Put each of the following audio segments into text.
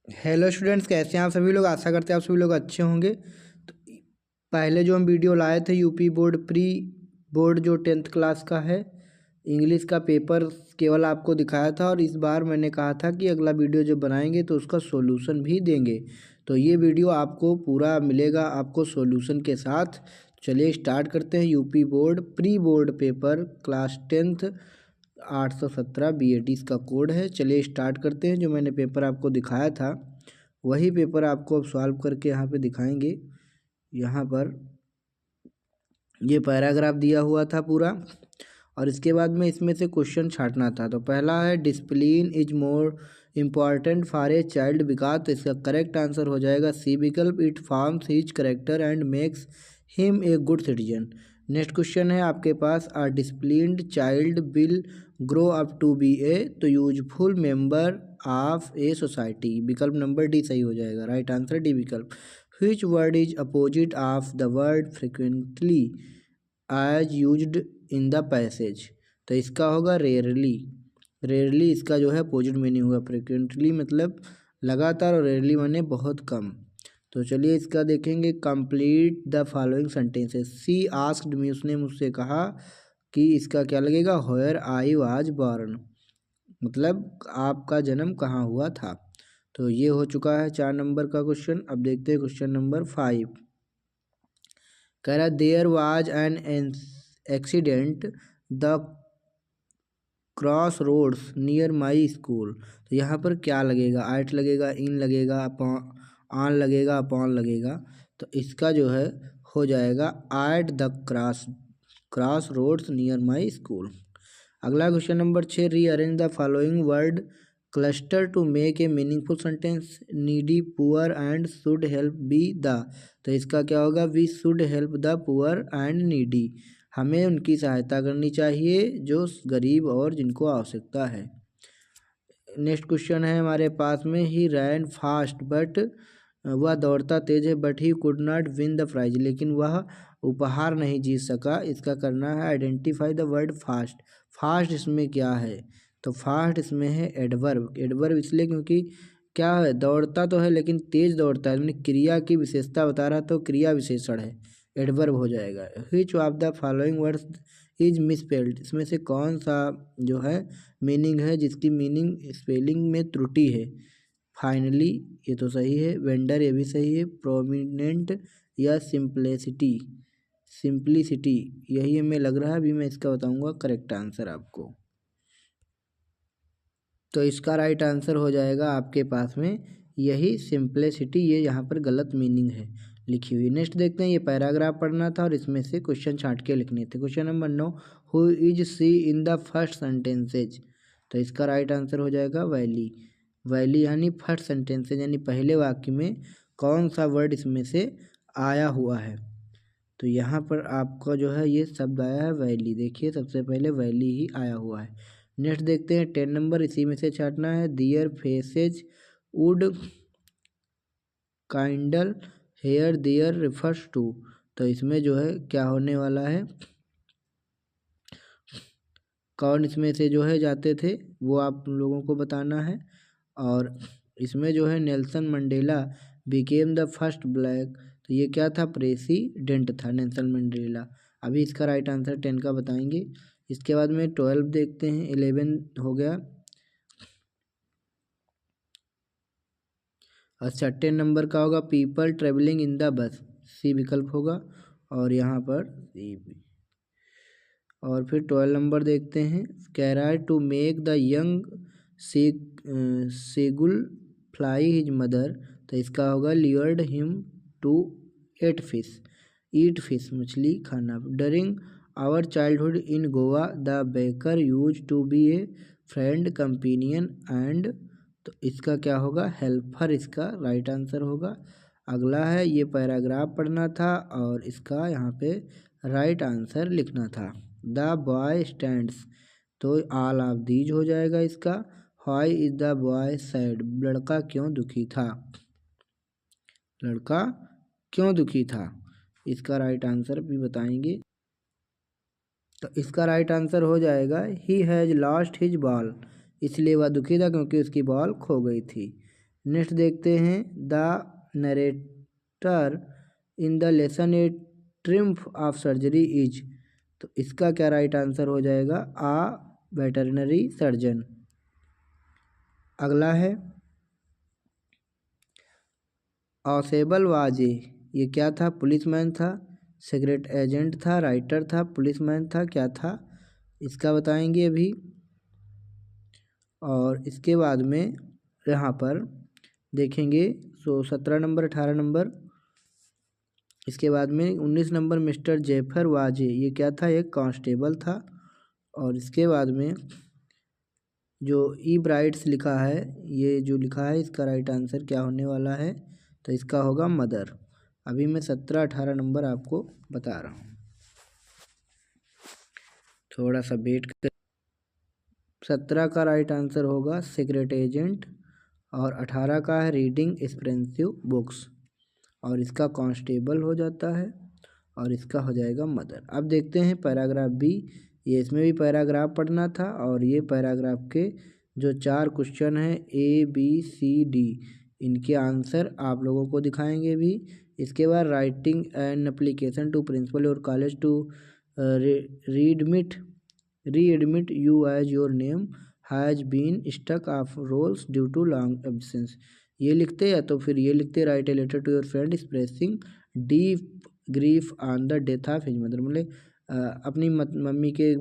Hello students, कैसे हैं आप सभी लोग। आशा करते हैं आप सभी लोग अच्छे होंगे। तो पहले जो हम वीडियो लाए थे यूपी बोर्ड प्री बोर्ड जो 10th क्लास का है, इंग्लिश का पेपर केवल आपको दिखाया था। और इस बार मैंने कहा था कि अगला वीडियो जब बनाएंगे तो उसका सॉल्यूशन भी देंगे। तो ये वीडियो आपको पूरा मिलेगा आपको सॉल्यूशन के साथ। चलिए स्टार्ट करते हैं। UP board pre board paper class 10th 817 BAT इसका कोड है। चलिए स्टार्ट करते हैं। जो मैंने पेपर आपको दिखाया था वही पेपर आपको अब सॉल्व करके यहाँ पे दिखाएंगे। यहाँ पर ये पैराग्राफ दिया हुआ था पूरा, और इसके बाद में इसमें से क्वेश्चन छांटना था। तो पहला है discipline is more important for a child विकास। तो इसका करेक्ट आंसर हो जाएगा सी विकल्प। It forms his character and makes him a good citizen. Next question है आपके पास, a disciplined child will grow up to be a तो useful member of a society. विकल्प नंबर डी सही हो जाएगा। राइट आंसर डी विकल्प। Which word is opposite of the word frequently as used in the passage. तो इसका होगा रेयरली। रेयरली इसका जो है अपोजिट मीनिंग होगा। फ्रिक्वेंटली मतलब लगातार, और रेयरली माने बहुत कम। तो चलिए इसका देखेंगे। Complete the following sentences. She asked me, उसने मुझसे कहा कि इसका क्या लगेगा, व्हेयर आई वाज बॉर्न, मतलब आपका जन्म कहाँ हुआ था। तो ये हो चुका है 4 नंबर का क्वेश्चन। अब देखते हैं क्वेश्चन नंबर 5। कह रहा there was an accident the cross roads near my school. तो यहाँ पर क्या लगेगा, आइट लगेगा, इन लगेगा, आन लगेगा, अपॉन लगेगा। तो इसका जो है हो जाएगा at the cross roads near my school. अगला question number 6, rearrange the following word cluster to make a meaningful sentence. Needy, poor and should help be the. तो इसका क्या होगा, we should help the poor and needy. हमें उनकी सहायता करनी चाहिए जो गरीब और जिनको आवश्यकता है। नेक्स्ट क्वेश्चन है हमारे पास में, ही रैन फास्ट बट, वह दौड़ता तेज है, but he could not win the prize, लेकिन वह उपहार नहीं जीत सका। इसका करना है identify the word fast. Fast इसमें क्या है, तो फास्ट इसमें है एडवर्ब। एडवर्ब इसलिए क्योंकि क्या है, दौड़ता तो है लेकिन तेज दौड़ता है, मैंने क्रिया की विशेषता बता रहा तो क्रिया विशेषण है, एडवर्ब हो जाएगा। Which of the following words is misspelled. इसमें से कौन सा जो है मीनिंग है जिसकी मीनिंग स्पेलिंग में त्रुटि है। फाइनली ये तो सही है, वेंडर ये भी सही है, प्रोमिनेंट या सिंप्लिसिटी, सिंप्लिसिटी यही हमें लग रहा है। अभी मैं इसका बताऊंगा करेक्ट आंसर आपको। तो इसका राइट आंसर हो जाएगा आपके पास में यही सिंप्लिसिटी, ये यहाँ पर गलत मीनिंग है लिखी हुई। नेक्स्ट देखते हैं, ये पैराग्राफ पढ़ना था और इसमें से क्वेश्चन छांट के लिखने थे। Question number 9, who is she in the first sentences. तो इसका राइट आंसर हो जाएगा वैली। वैली यानी फर्स्ट सेंटेंसेज यानी पहले वाक्य में कौन सा वर्ड इसमें से आया हुआ है। तो यहाँ पर आपका जो है ये शब्द आया है वैली। देखिए सबसे पहले वैली ही आया हुआ है। नेक्स्ट देखते हैं 10 नंबर, इसी में से छाटना है। Their faces would kindle here their refers to. तो इसमें जो है क्या होने वाला है, कौन इसमें से जो है जाते थे वो आप लोगों को बताना है। और इसमें जो है Nelson Mandela became the first black. तो ये क्या था, प्रेसिडेंट था नेल्सन मंडेला। अभी इसका राइट आंसर 10 का बताएंगे। इसके बाद में 12 देखते हैं, 11 हो गया। अच्छा 10 नंबर का होगा people travelling in the bus, सी विकल्प होगा। और यहाँ पर सी भी। और फिर 12 नंबर देखते हैं, कह रहा है to make the young seagull fly his mother. तो इसका होगा lured him to eat fish मछली खाना। During our childhood in Goa the baker used to be a friend companion and. तो इसका क्या होगा, हेल्पर इसका राइट आंसर होगा। अगला है, ये पैराग्राफ पढ़ना था और इसका यहाँ पे राइट आंसर लिखना था। द बॉय स्टैंड्स, तो ऑल ऑफ दीज हो जाएगा इसका। Why is the boy sad, लड़का क्यों दुखी था, लड़का क्यों दुखी था। इसका राइट आंसर भी बताएंगे। तो इसका राइट आंसर हो जाएगा he has lost his ball, इसलिए वह दुखी था क्योंकि उसकी बॉल खो गई थी। नेक्स्ट देखते हैं, the narrator in the lesson A triumph of surgery is, तो इसका क्या राइट आंसर हो जाएगा, आ वेटरनरी सर्जन। अगला है ऑसेबल वाजे, ये क्या था, पुलिसमैन था, सीक्रेट एजेंट था, राइटर था, पुलिसमैन था, क्या था, इसका बताएंगे अभी। और इसके बाद में यहाँ पर देखेंगे 17 नंबर 18 नंबर। इसके बाद में 19 नंबर मिस्टर जेफर वाजे, ये क्या था, एक कांस्टेबल था। और इसके बाद में जो ई ब्राइट्स लिखा है, ये जो लिखा है इसका राइट आंसर क्या होने वाला है, तो इसका होगा मदर। अभी मैं 17-18 नंबर आपको बता रहा हूँ, थोड़ा सा वेट कर। 17 का राइट आंसर होगा सीक्रेट एजेंट, और 18 का है रीडिंग एक्सपेंसिव बुक्स, और इसका कांस्टेबल हो जाता है, और इसका हो जाएगा मदर। अब देखते हैं पैराग्राफ बी, ये इसमें भी पैराग्राफ पढ़ना था, और ये पैराग्राफ के जो 4 क्वेश्चन हैं ए बी सी डी, इनके आंसर आप लोगों को दिखाएंगे भी। इसके बाद writing an application to principal और college to readmit you as your name has been stuck off rolls due to long absence, ये लिखते या तो फिर ये लिखते write a letter to your friend expressing deep grief on the death of his mother, मतलब अपनी mummy के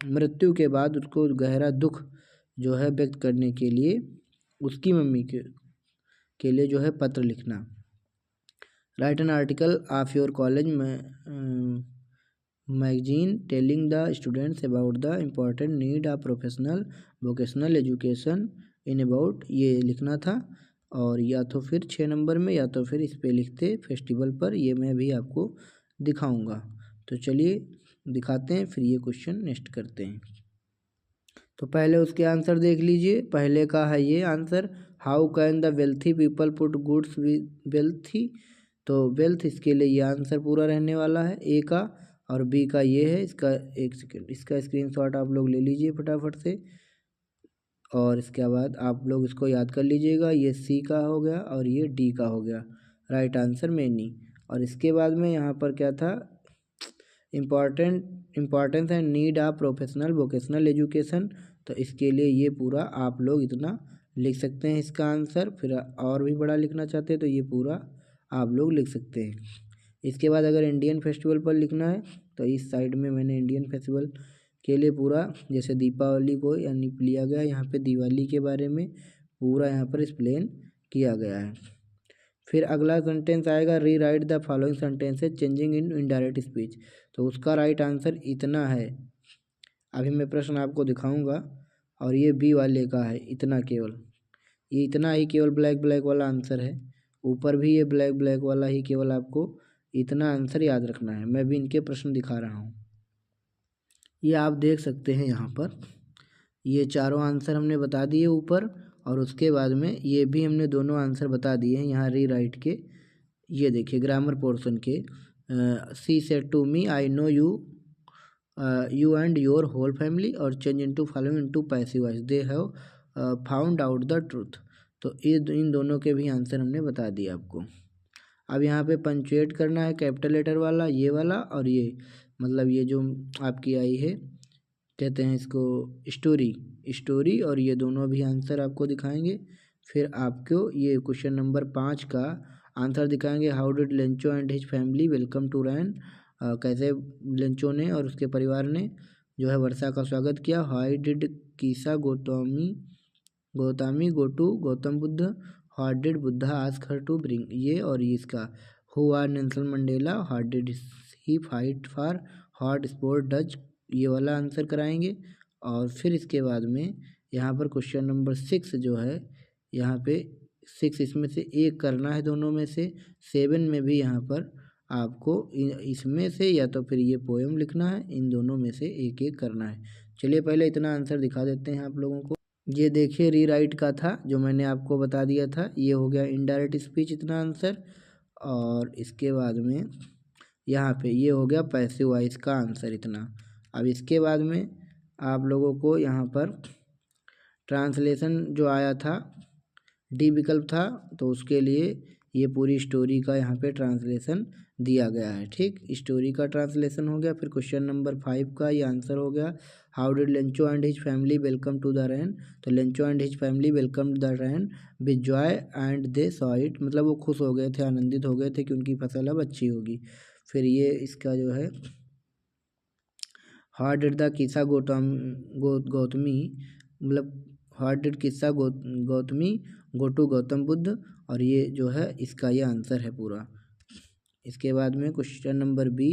मृत्यु के बाद उसको गहरा दुख जो है व्यक्त करने के लिए उसकी मम्मी के लिए जो है पत्र लिखना। Write an article of your college में magazine telling the students about the important need of professional vocational education in about, ये लिखना था। और या तो फिर 6 नंबर में या तो फिर इस पे लिखते फेस्टिवल पर, ये मैं भी आपको दिखाऊंगा। तो चलिए दिखाते हैं, फिर ये क्वेश्चन नेक्स्ट करते हैं। तो पहले उसके आंसर देख लीजिए। पहले का है ये answer, how can the wealthy people put goods wealthy, तो वेल्थ इसके लिए ये आंसर पूरा रहने वाला है ए का। और बी का ये है, इसका एक सेकेंड, इसका स्क्रीनशॉट आप लोग ले लीजिए फटाफट से, और इसके बाद आप लोग इसको याद कर लीजिएगा। ये सी का हो गया और ये डी का हो गया राइट आंसर मैनी। और इसके बाद में यहाँ पर क्या था, importance and need of professional vocational education, तो इसके लिए ये पूरा आप लोग इतना लिख सकते हैं इसका आंसर। फिर और भी बड़ा लिखना चाहते हैं तो ये पूरा आप लोग लिख सकते हैं। इसके बाद अगर इंडियन फेस्टिवल पर लिखना है तो इस साइड में मैंने इंडियन फेस्टिवल के लिए पूरा, जैसे दीपावली को यानी लिया गया, यहाँ पे दिवाली के बारे में पूरा यहाँ पर एक्सप्लेन किया गया है। फिर अगला सेंटेंस आएगा, री right the following sentences changing in indirect speech, तो उसका राइट आंसर इतना है। अभी मैं प्रश्न आपको दिखाऊंगा, और ये बी वाले का है इतना, केवल ये इतना ही केवल ब्लैक ब्लैक वाला आंसर है। ऊपर भी ये ब्लैक ब्लैक वाला ही केवल आपको इतना आंसर याद रखना है। मैं भी इनके प्रश्न दिखा रहा हूँ, ये आप देख सकते हैं यहाँ पर, ये चारों आंसर हमने बता दिए ऊपर, और उसके बाद में ये भी हमने दोनों आंसर बता दिए हैं यहाँ री राइट के। ये देखिए ग्रामर पोर्शन के, she said to me I know you you and your whole family, और change into following into passive voice they have found out the truth, तो ये इन दोनों के भी आंसर हमने बता दिए आपको। अब यहाँ पे पंचुएट करना है, कैपिटल लेटर वाला ये वाला, और ये मतलब ये जो आपकी आई है कहते हैं इसको स्टोरी, और ये दोनों भी आंसर आपको दिखाएंगे। फिर आपको ये क्वेश्चन नंबर 5 का आंसर दिखाएंगे, how did Lencho and his family welcome to rain, कैसे लेंचो ने और उसके परिवार ने जो है वर्षा का स्वागत किया। Why did Kisa Gotami go to Gautam Buddha, what did Buddha ask her to bring, ये और ये इसका, who are Nelson Mandela, what did he fight for, what sport does, ये वाला आंसर कराएंगे। और फिर इसके बाद में यहाँ पर क्वेश्चन नंबर 6 जो है, यहाँ पे 6 इसमें से एक करना है दोनों में से, 7 में भी यहाँ पर आपको इसमें से या तो फिर ये पोएम लिखना है, इन दोनों में से एक एक करना है। चलिए पहले इतना आंसर दिखा देते हैं आप लोगों को। ये देखिए री राइट का था जो मैंने आपको बता दिया था, ये हो गया इनडायरेक्ट स्पीच इतना आंसर। और इसके बाद में यहाँ पे ये हो गया पैसिव वॉइस का आंसर इतना। अब इसके बाद में आप लोगों को यहाँ पर ट्रांसलेशन जो आया था डी विकल्प था, तो उसके लिए ये पूरी स्टोरी का यहाँ पे ट्रांसलेशन दिया गया है। ठीक, स्टोरी का ट्रांसलेशन हो गया। फिर क्वेश्चन नंबर 5 का ये आंसर हो गया, how did Lencho and his family welcome to the rain. तो Lencho and his family welcome the rain with joy and they saw it, मतलब वो खुश हो गए थे, आनंदित हो गए थे कि उनकी फसल अब अच्छी होगी। फिर ये इसका जो है, हाउ डिड द किस्सा गौतमी, मतलब हाउ डिड किस्सा गौतमी गो टू गौतम बुद्ध, और ये जो है इसका ये आंसर है पूरा। इसके बाद में question number B,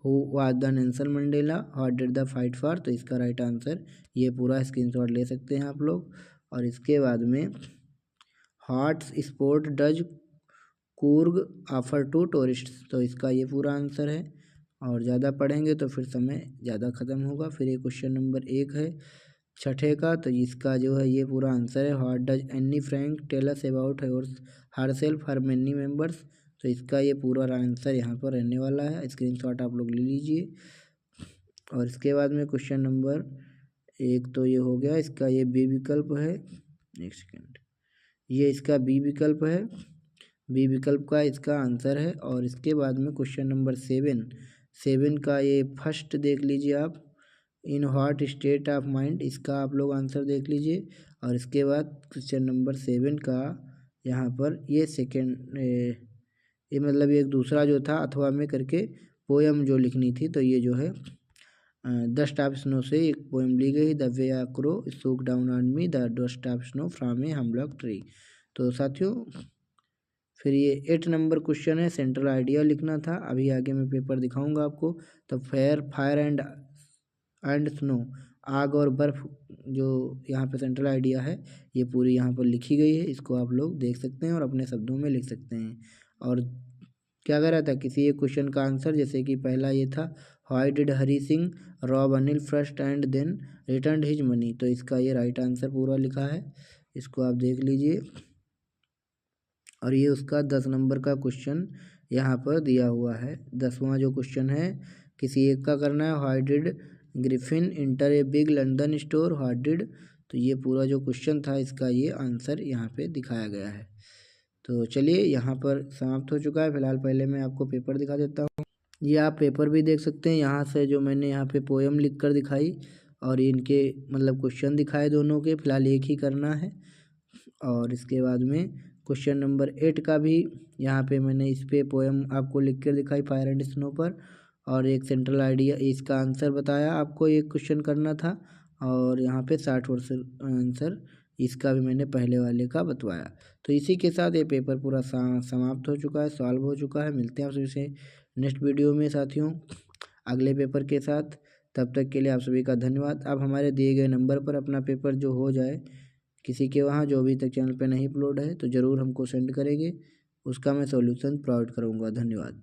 who was the Nelson Mandela, how did the fight for, तो इसका राइट आंसर ये पूरा स्क्रीनशॉट ले सकते हैं आप लोग। और इसके बाद में hot spot does Coorg offer to tourists, तो इसका ये पूरा आंसर है। और ज़्यादा पढ़ेंगे तो फिर समय ज़्यादा ख़त्म होगा। फिर ये क्वेश्चन नंबर 1 है छठे का, तो इसका जो है ये पूरा आंसर है, what does Anne Frank tell us about herself her many members, तो इसका ये पूरा आंसर यहाँ पर रहने वाला है। स्क्रीनशॉट आप लोग ले लीजिए। और इसके बाद में क्वेश्चन नंबर 1 तो ये हो गया, इसका ये बी विकल्प है, एक सेकेंड, ये इसका बी विकल्प है, बी विकल्प का इसका आंसर है। और इसके बाद में क्वेश्चन नंबर 7 का ये फर्स्ट देख लीजिए आप, in what state of mind, इसका आप लोग आंसर देख लीजिए। और इसके बाद क्वेश्चन नंबर 7 का यहाँ पर ये सेकेंड, ये मतलब एक दूसरा जो था अथवा में करके पोएम जो लिखनी थी, तो ये जो है डस्ट ऑफ स्नो से एक पोएम ली गई, the way a crow shook down on me the dust of snow from a hemlock tree. तो साथियों फिर ये 8 नंबर क्वेश्चन है, सेंट्रल आइडिया लिखना था। अभी आगे मैं पेपर दिखाऊंगा आपको। तो फायर एंड स्नो, आग और बर्फ़, जो यहाँ पे सेंट्रल आइडिया है ये पूरी यहाँ पर लिखी गई है, इसको आप लोग देख सकते हैं और अपने शब्दों में लिख सकते हैं। और क्या कर रहा था, किसी एक क्वेश्चन का आंसर, जैसे कि पहला ये था, why did Hari Singh rob Anil first and then return his money, तो इसका ये राइट आंसर पूरा लिखा है, इसको आप देख लीजिए। और ये उसका 10 नंबर का क्वेश्चन यहाँ पर दिया हुआ है। 10वां जो क्वेश्चन है किसी एक का करना है, why did Griffin inter a big London store, what did, तो ये पूरा जो क्वेश्चन था इसका ये आंसर यहाँ पे दिखाया गया है। तो चलिए यहाँ पर समाप्त हो चुका है। फिलहाल पहले मैं आपको पेपर दिखा देता हूँ। ये आप पेपर भी देख सकते हैं, यहाँ से जो मैंने यहाँ पे पोएम लिख कर दिखाई और इनके मतलब क्वेश्चन दिखाए दोनों के, फिलहाल एक ही करना है। और इसके बाद में क्वेश्चन नंबर 8 का भी यहाँ पे मैंने इस पे पोएम आपको लिख कर दिखाई फायर एंड स्नो पर, और एक सेंट्रल आइडिया इसका आंसर बताया आपको, एक क्वेश्चन करना था। और यहाँ पे 60 वर्ष आंसर इसका भी मैंने पहले वाले का बतवाया। तो इसी के साथ ये पेपर पूरा समाप्त हो चुका है, सॉल्व हो चुका है। मिलते हैं आप सभी से नेक्स्ट वीडियो में साथियों, अगले पेपर के साथ। तब तक के लिए आप सभी का धन्यवाद। आप हमारे दिए गए नंबर पर अपना पेपर जो हो जाए किसी के वहाँ, जो अभी तक चैनल पे नहीं अपलोड है, तो ज़रूर हमको सेंड करेंगे, उसका मैं सॉल्यूशन प्रोवाइड करूँगा। धन्यवाद।